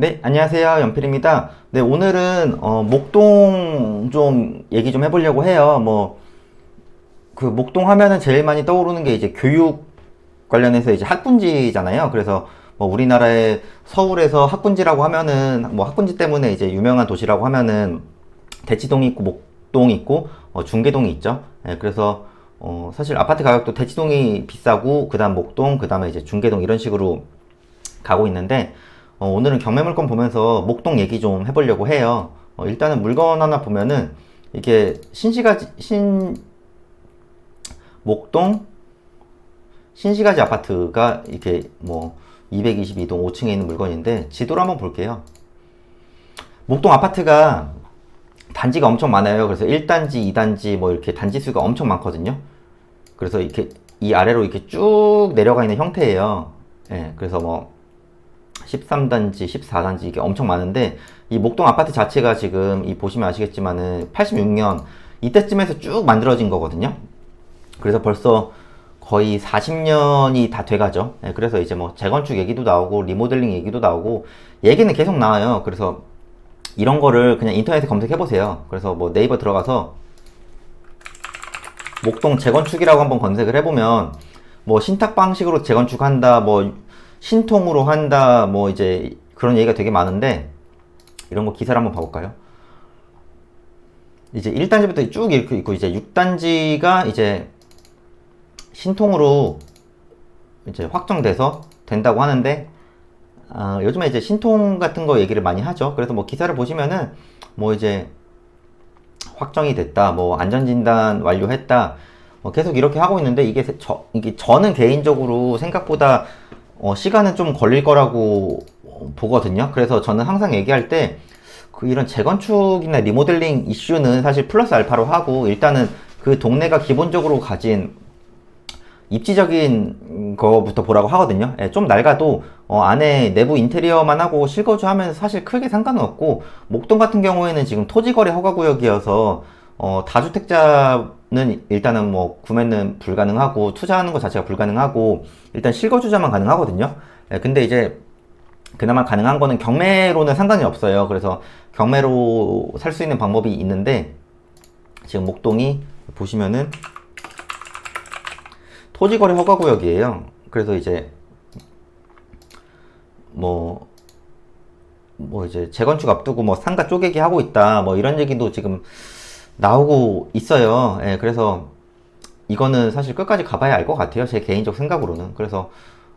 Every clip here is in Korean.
네, 안녕하세요. 연필입니다. 네, 오늘은 목동 좀 얘기 좀 해보려고 해요. 그 목동 하면은 제일 많이 떠오르는 게 이제 교육 관련해서 이제 학군지잖아요. 그래서 뭐 우리나라의 서울에서 학군지라고 하면은 뭐 학군지 때문에 이제 유명한 도시라고 하면은 대치동이 있고 목동이 있고 중계동이 있죠. 예, 그래서 사실 아파트 가격도 대치동이 비싸고 그다음 목동 그다음에 이제 중계동 이런 식으로 가고 있는데 오늘은 경매물건 보면서 목동 얘기 좀 해보려고 해요. 일단은 물건 하나 보면은 이게 목동 신시가지 아파트가 이게 뭐 222동 5층에 있는 물건인데 지도를 한번 볼게요. 목동 아파트가 단지가 엄청 많아요. 그래서 1단지, 2단지 뭐 이렇게 단지 수가 엄청 많거든요. 그래서 이렇게 이 아래로 이렇게 쭉 내려가 있는 형태예요. 예, 그래서 뭐 13단지, 14단지 이게 엄청 많은데 이 목동 아파트 자체가 지금 이 보시면 아시겠지만은 86년 이때쯤에서 쭉 만들어진 거거든요. 그래서 벌써 거의 40년이 다 돼가죠. 네, 그래서 이제 뭐 재건축 얘기도 나오고 리모델링 얘기도 나오고 얘기는 계속 나와요. 그래서 이런 거를 그냥 인터넷에 검색해 보세요. 그래서 뭐 네이버 들어가서 목동 재건축이라고 한번 검색을 해보면 뭐 신탁 방식으로 재건축한다, 뭐 신통으로 한다, 뭐 이제 그런 얘기가 되게 많은데 이런 거 기사를 한번 봐볼까요? 이제 1단지부터 쭉 이렇게 있고 이제 6단지가 이제 신통으로 이제 확정돼서 된다고 하는데 요즘에 이제 신통 같은 거 얘기를 많이 하죠. 그래서 뭐 기사를 보시면은 뭐 이제 확정이 됐다, 뭐 안전진단 완료했다, 계속 이렇게 하고 있는데 이게 저는 개인적으로 생각보다 시간은 좀 걸릴 거라고 보거든요. 그래서 저는 항상 얘기할 때 그 이런 재건축이나 리모델링 이슈는 사실 플러스 알파로 하고 일단은 그 동네가 기본적으로 가진 입지적인 거부터 보라고 하거든요. 예, 좀 낡아도 안에 내부 인테리어만 하고 실거주하면 사실 크게 상관은 없고 목동 같은 경우에는 지금 토지거래 허가구역이어서 다주택자는 일단은 뭐 구매는 불가능하고 투자하는 것 자체가 불가능하고 일단 실거주자만 가능하거든요. 예, 근데 이제 그나마 가능한 거는 경매로는 상관이 없어요. 그래서 경매로 살 수 있는 방법이 있는데 지금 목동이 보시면은 토지거래 허가구역이에요. 그래서 이제 뭐, 뭐 이제 재건축 앞두고 뭐 상가 쪼개기 하고 있다. 뭐 이런 얘기도 지금 나오고 있어요. 예, 그래서 이거는 사실 끝까지 가봐야 알 것 같아요. 제 개인적 생각으로는. 그래서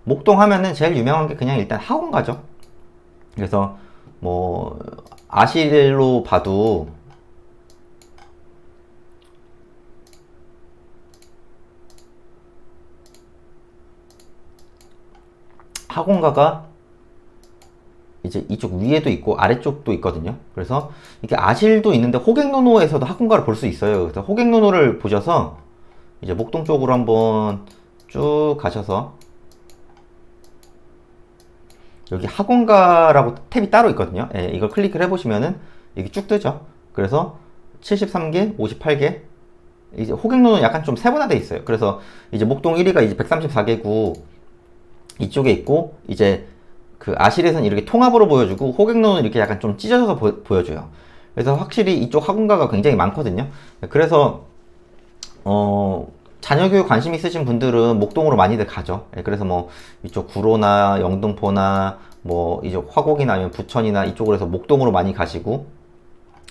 목동 하면은 제일 유명한 게 그냥 일단 학원가죠. 그래서 뭐 아실로 봐도 학원가가 이제 이쪽 위에도 있고 아래쪽도 있거든요. 그래서 이게 아실도 있는데 호객노노에서도 학원가를 볼 수 있어요. 그래서 호객노노를 보셔서 이제 목동 쪽으로 한번 쭉 가셔서 여기 학원가라고 탭이 따로 있거든요. 예, 이걸 클릭을 해보시면은 여기 쭉 뜨죠. 그래서 73개, 58개. 이제 호객노는 약간 좀 세분화돼 있어요. 그래서 이제 목동 1위가 이제 134개구 이쪽에 있고 이제 그 아실에서는 이렇게 통합으로 보여주고 호객노는 이렇게 약간 좀 찢어져서 보여줘요. 그래서 확실히 이쪽 학원가가 굉장히 많거든요. 그래서 자녀교육 관심 있으신 분들은 목동으로 많이들 가죠. 예, 그래서 뭐 이쪽 구로나 영등포나 뭐 이제 화곡이나 아니면 부천이나 이쪽으로 해서 목동으로 많이 가시고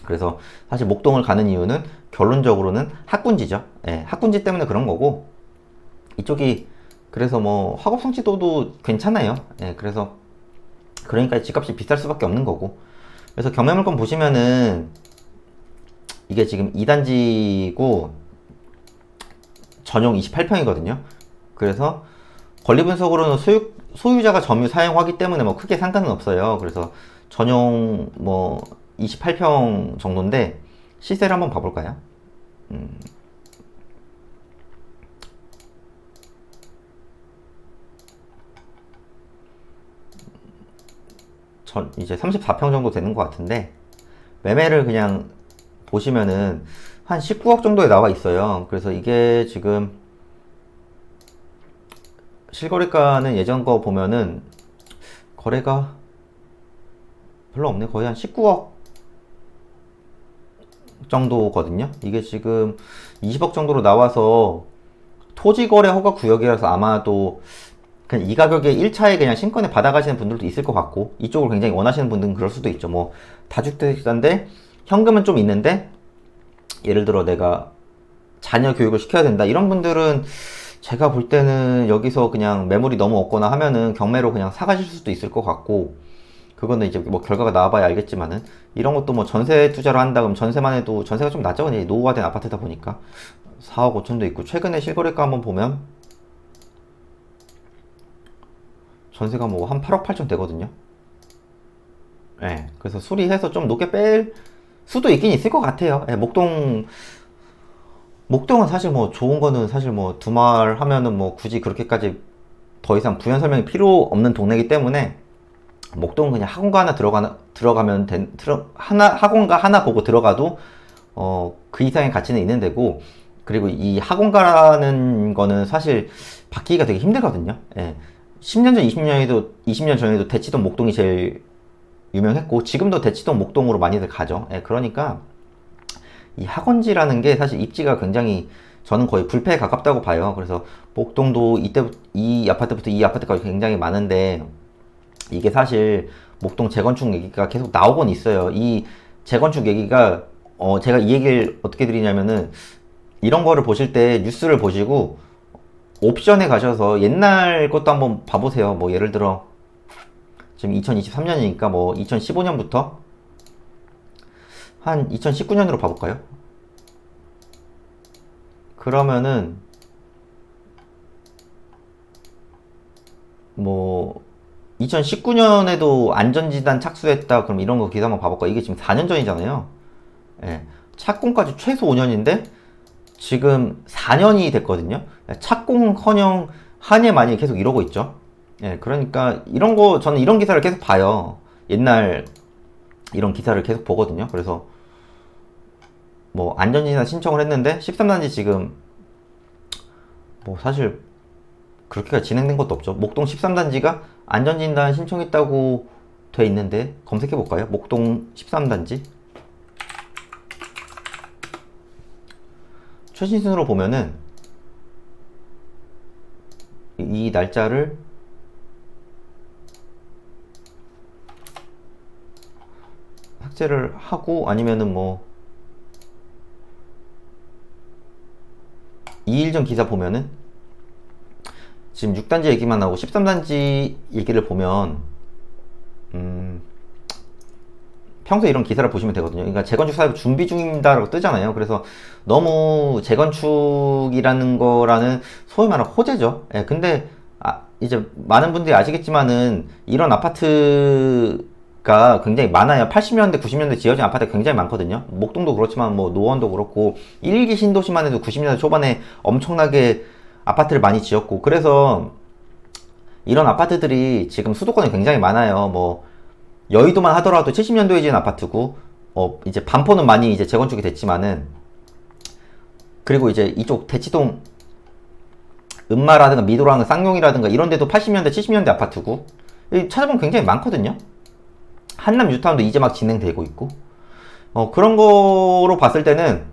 그래서 사실 목동을 가는 이유는 결론적으로는 학군지죠. 예, 학군지 때문에 그런 거고 이쪽이 그래서 뭐 화곡성지도도 괜찮아요. 예, 그래서 그러니까 집값이 비쌀 수밖에 없는 거고 그래서 경매물건 보시면은 이게 지금 2단지고 전용 28평이거든요. 그래서 권리 분석으로는 소유자가 점유 사용하기 때문에 뭐 크게 상관은 없어요. 그래서 전용 뭐 28평 정도인데 시세를 한번 봐볼까요? 음, 이제 34평 정도 되는 것 같은데 매매를 그냥 보시면은 한 19억 정도에 나와 있어요. 그래서 이게 지금 실거래가는 예전 거 보면은 거래가 별로 없네. 거의 한 19억 정도거든요. 이게 지금 20억 정도로 나와서 토지거래 허가 구역이라서 아마도 그냥 이 가격에 1차에 그냥 신권에 받아가시는 분들도 있을 것 같고, 이쪽을 굉장히 원하시는 분들은 그럴 수도 있죠. 뭐 다주택자인데 현금은 좀 있는데 예를 들어 내가 자녀 교육을 시켜야 된다 이런 분들은 제가 볼 때는 여기서 그냥 매물이 너무 없거나 하면은 경매로 그냥 사가실 수도 있을 것 같고, 그거는 이제 뭐 결과가 나와봐야 알겠지만은, 이런 것도 뭐 전세 투자를 한다 그러면 전세만 해도 전세가 좀 낮죠. 그냥 노후화된 아파트다 보니까 4억 5천도 있고, 최근에 실거래가 한번 보면 전세가 뭐 한 8억 8천 되거든요. 예, 그래서 수리해서 좀 높게 뺄 수도 있긴 있을 것 같아요. 예, 목동은 사실 뭐 좋은 거는 사실 뭐 두말 하면은 뭐 굳이 그렇게까지 더 이상 부연 설명이 필요 없는 동네이기 때문에, 목동은 그냥 학원가 하나 들어가면 학원가 하나 보고 들어가도 그 이상의 가치는 있는 데고, 그리고 이 학원가라는 거는 사실 바뀌기가 되게 힘들거든요. 예. 10년 전, 20년 전에도 대치동 목동이 제일 유명했고, 지금도 대치동 목동으로 많이들 가죠. 예, 그러니까 이 학원지라는 게 사실 입지가 굉장히, 저는 거의 불패에 가깝다고 봐요. 그래서 목동도 이 아파트부터 이 아파트까지 굉장히 많은데, 이게 사실 목동 재건축 얘기가 계속 나오곤 있어요. 이 재건축 얘기가 제가 이 얘기를 어떻게 드리냐면은, 이런 거를 보실 때 뉴스를 보시고 옵션에 가셔서 옛날 것도 한번 봐보세요. 뭐 예를 들어 지금 2023년이니까 뭐 2015년부터 한 2019년으로 봐볼까요? 그러면은 뭐 2019년에도 안전지단 착수했다 그럼 이런 거 기사 한번 봐볼까? 이게 지금 4년 전이잖아요. 예. 착공까지 최소 5년인데 지금 4년이 됐거든요. 착공커녕 한예 많이 계속 이러고 있죠. 예, 그러니까 이런 거, 저는 이런 기사를 계속 봐요. 옛날 이런 기사를 계속 보거든요. 그래서 뭐 안전진단 신청을 했는데 13단지 지금 뭐 사실 그렇게까지 진행된 것도 없죠. 목동 13단지가 안전진단 신청했다고 돼 있는데, 검색해 볼까요? 목동 13단지 최신순으로 보면은 이 날짜를 삭제를 하고, 아니면은 뭐 2일 전 기사 보면은 지금 6단지 얘기만 나오고 13단지 얘기를 보면 평소에 이런 기사를 보시면 되거든요. 그러니까 재건축 사업 준비 중입니다라고 뜨잖아요. 그래서 너무 재건축이라는 거라는 소위 말하는 호재죠. 예, 근데 이제 많은 분들이 아시겠지만은 이런 아파트가 굉장히 많아요. 80년대, 90년대 지어진 아파트가 굉장히 많거든요. 목동도 그렇지만 뭐 노원도 그렇고, 1기 신도시만 해도 90년대 초반에 엄청나게 아파트를 많이 지었고, 그래서 이런 아파트들이 지금 수도권에 굉장히 많아요. 뭐 여의도만 하더라도 70년도에 지은 아파트고, 이제 반포는 많이 이제 재건축이 됐지만은, 그리고 이제 이쪽 대치동 은마라든가 미도라든가 쌍용이라든가 이런 데도 80년대, 70년대 아파트고, 찾아보면 굉장히 많거든요. 한남 뉴타운도 이제 막 진행되고 있고, 그런 거로 봤을 때는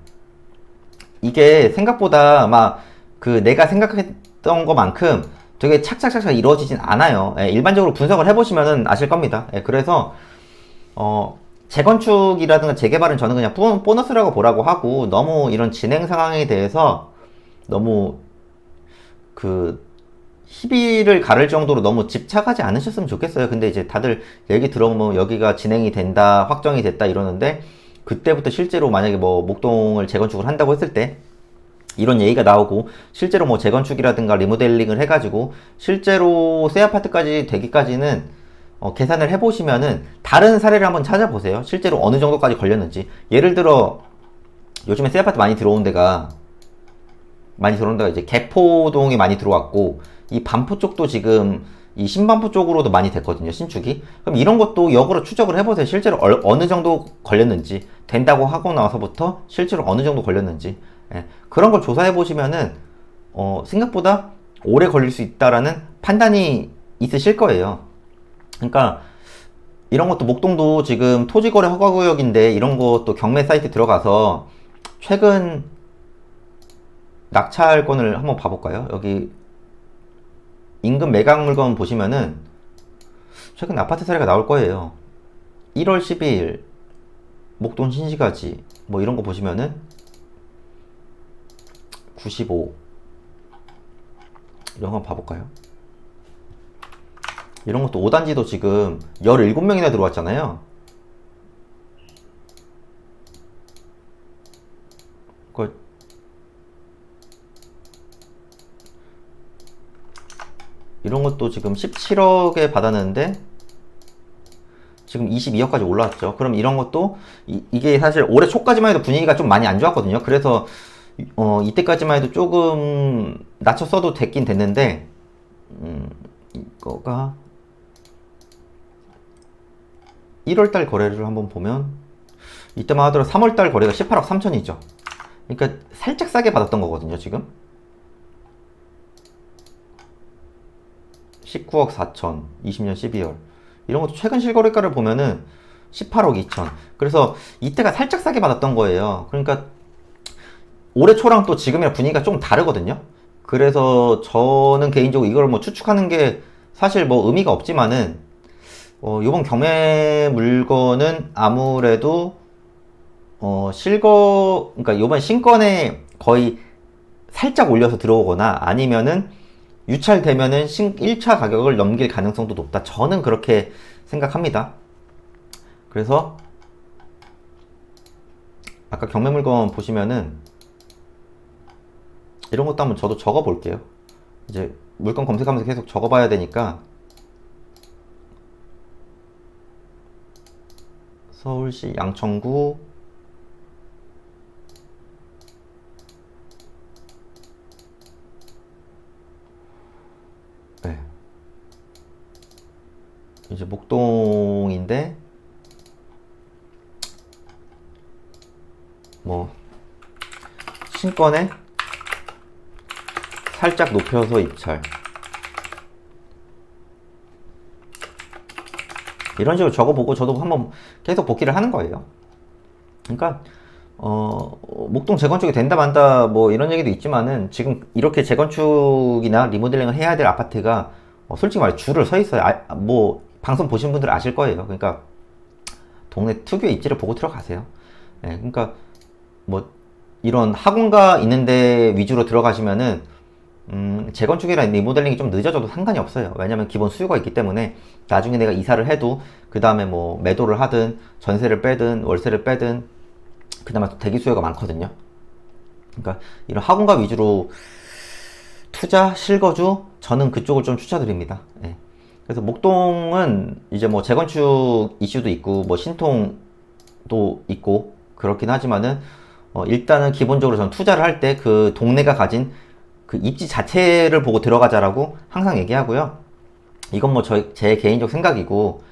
이게 생각보다 막 그 내가 생각했던 것만큼 되게 착착착착 이루어지진 않아요. 예, 일반적으로 분석을 해보시면은 아실 겁니다. 예, 그래서 재건축이라든가 재개발은 저는 그냥 보너스라고 보라고 하고, 너무 이런 진행 상황에 대해서 너무 그 시비를 가를 정도로 너무 집착하지 않으셨으면 좋겠어요. 근데 이제 다들 얘기 들어보면 여기가 진행이 된다, 확정이 됐다 이러는데, 그때부터 실제로 만약에 뭐 목동을 재건축을 한다고 했을 때 이런 얘기가 나오고, 실제로 뭐 재건축이라든가 리모델링을 해가지고 실제로 새 아파트까지 되기까지는 계산을 해보시면은 다른 사례를 한번 찾아보세요. 실제로 어느 정도까지 걸렸는지. 예를 들어 요즘에 새 아파트 많이 들어온 데가 이제 개포동이 많이 들어왔고, 이 반포 쪽도 지금 이 신반포 쪽으로도 많이 됐거든요, 신축이. 그럼 이런 것도 역으로 추적을 해보세요. 실제로 어느 정도 걸렸는지, 된다고 하고 나서부터 실제로 어느 정도 걸렸는지. 예, 그런 걸 조사해 보시면은 생각보다 오래 걸릴 수 있다라는 판단이 있으실 거예요. 그러니까 이런 것도 목동도 지금 토지거래 허가구역인데 이런 것도 경매 사이트 들어가서 최근 낙찰 건을 한번 봐볼까요? 여기 인근 매각 물건 보시면은 최근 아파트 사례가 나올 거예요. 1월 12일 목동 신시가지 뭐 이런 거 보시면은 95 이런 거 봐볼까요? 이런 것도 5단지도 지금 17명이나 들어왔잖아요. 이런 것도 지금 17억에 받았는데 지금 22억까지 올라왔죠. 그럼 이런 것도 이게 사실 올해 초까지만 해도 분위기가 좀 많이 안 좋았거든요. 그래서 이때까지만 해도 조금 낮췄어도 됐긴 됐는데 이거가 1월달 거래를 한번 보면 이때만 하더라도 3월달 거래가 18억 3천이죠. 그러니까 살짝 싸게 받았던 거거든요. 지금 19억 4천 20년 12월 이런 것도 최근 실거래가를 보면은 18억 2천. 그래서 이때가 살짝 싸게 받았던 거예요. 그러니까 올해 초랑 또 지금이랑 분위기가 좀 다르거든요. 그래서 저는 개인적으로 이걸 뭐 추측하는 게 사실 뭐 의미가 없지만은 요번 경매 물건은 아무래도 그러니까 요번 신건에 거의 살짝 올려서 들어오거나 아니면은 유찰되면은 1차 가격을 넘길 가능성도 높다. 저는 그렇게 생각합니다. 그래서 아까 경매 물건 보시면은 이런 것도 한번 저도 적어 볼게요. 이제 물건 검색하면서 계속 적어 봐야 되니까 서울시 양천구 네. 이제 목동인데 뭐 신권에 살짝 높여서 입찰 이런 식으로 적어보고 저도 한번 계속 복기를 하는 거예요. 그러니까 목동 재건축이 된다 만다 뭐 이런 얘기도 있지만은 지금 이렇게 재건축이나 리모델링을 해야 될 아파트가 솔직히 말해 줄을 서 있어요. 뭐 방송 보신 분들 아실 거예요. 그러니까 동네 특유의 입지를 보고 들어가세요. 네, 그러니까 뭐 이런 학원가 있는데 위주로 들어가시면은 재건축이나 리모델링이 좀 늦어져도 상관이 없어요. 왜냐면 기본 수요가 있기 때문에 나중에 내가 이사를 해도 그 다음에 뭐 매도를 하든 전세를 빼든 월세를 빼든 그 다음에 또 대기 수요가 많거든요. 그러니까 이런 학원가 위주로 투자, 실거주 저는 그쪽을 좀 추천드립니다. 예. 그래서 목동은 이제 뭐 재건축 이슈도 있고 뭐 신통도 있고 그렇긴 하지만은 일단은 기본적으로 저는 투자를 할 때 그 동네가 가진 그 입지 자체를 보고 들어가자라고 항상 얘기하고요. 이건 뭐 제 개인적 생각이고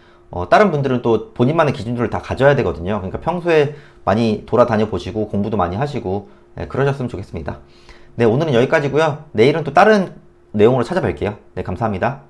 다른 분들은 또 본인만의 기준들을 다 가져야 되거든요. 그러니까 평소에 많이 돌아다녀 보시고 공부도 많이 하시고 네, 그러셨으면 좋겠습니다. 네, 오늘은 여기까지고요. 내일은 또 다른 내용으로 찾아뵐게요. 네, 감사합니다.